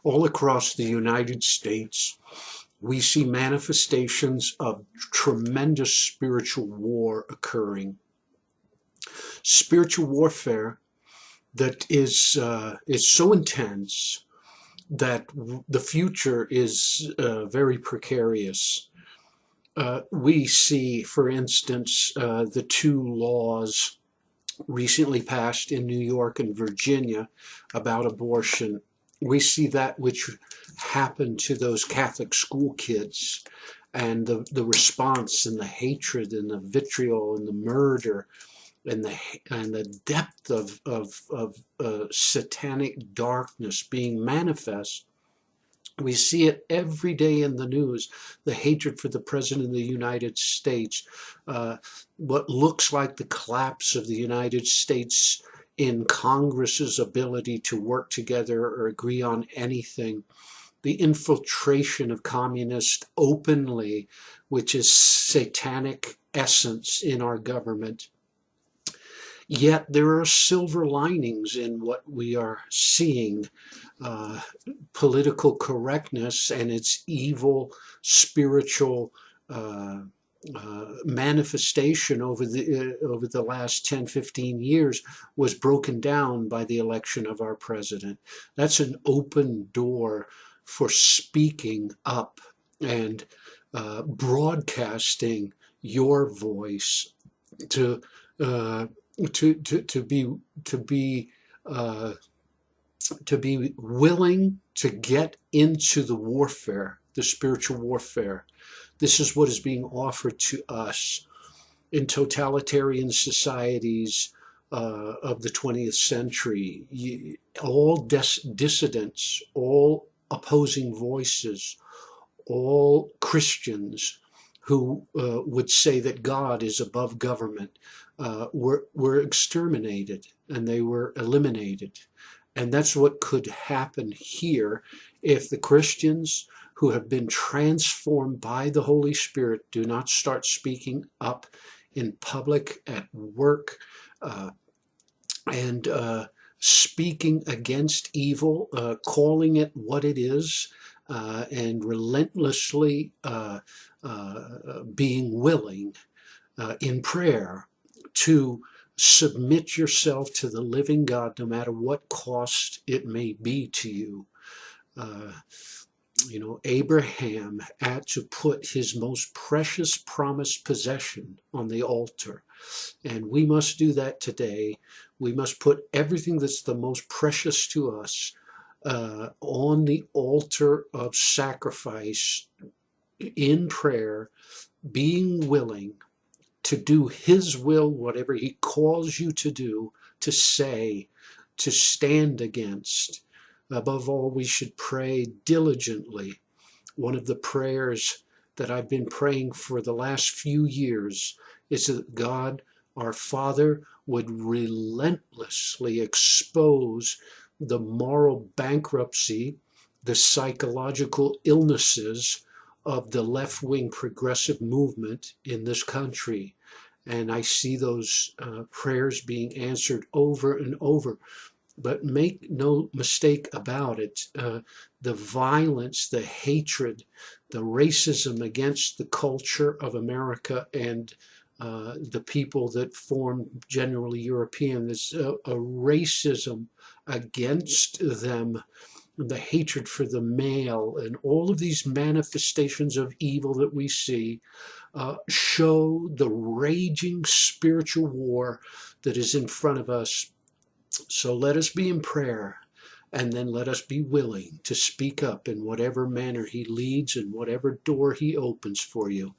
All across the United States, we see manifestations of tremendous spiritual war occurring. Spiritual warfare that is so intense that the future is very precarious. We see, for instance, the two laws recently passed in New York and Virginia about abortion. We see that which happened to those Catholic school kids, and the response and the hatred and the vitriol and the murder and the depth of satanic darkness being manifest. We see it every day in the news, the hatred for the President of the United States, what looks like the collapse of the United States in Congress's ability to work together or agree on anything, the infiltration of communists openly, which is satanic essence in our government. Yet there are silver linings in what we are seeing. Political correctness and its evil spiritual manifestation over the last 10, 15 years was broken down by the election of our president. That's an open door for speaking up and broadcasting your voice to be willing to get into the warfare, the spiritual warfare. This is what is being offered to us in totalitarian societies of the 20th century. All dissidents, all opposing voices, all Christians who would say that God is above government were exterminated, and they were eliminated. And that's what could happen here if the Christians who have been transformed by the Holy Spirit do not start speaking up in public, at work, and speaking against evil, calling it what it is, and relentlessly being willing in prayer to submit yourself to the living God, no matter what cost it may be to you. Abraham had to put his most precious promised possession on the altar. And we must do that today. We must put everything that's the most precious to us on the altar of sacrifice in prayer, being willing to do his will, whatever he calls you to do, to say, to stand against. Above all, we should pray diligently. One of the prayers that I've been praying for the last few years is that God, our Father, would relentlessly expose the moral bankruptcy, the psychological illnesses of the left-wing progressive movement in this country. And I see those prayers being answered over and over. But make no mistake about it, the violence, the hatred, the racism against the culture of America and the people that form generally European, there's a racism against them, the hatred for the male, and all of these manifestations of evil that we see show the raging spiritual war that is in front of us. So let us be in prayer, and then let us be willing to speak up in whatever manner he leads and whatever door he opens for you.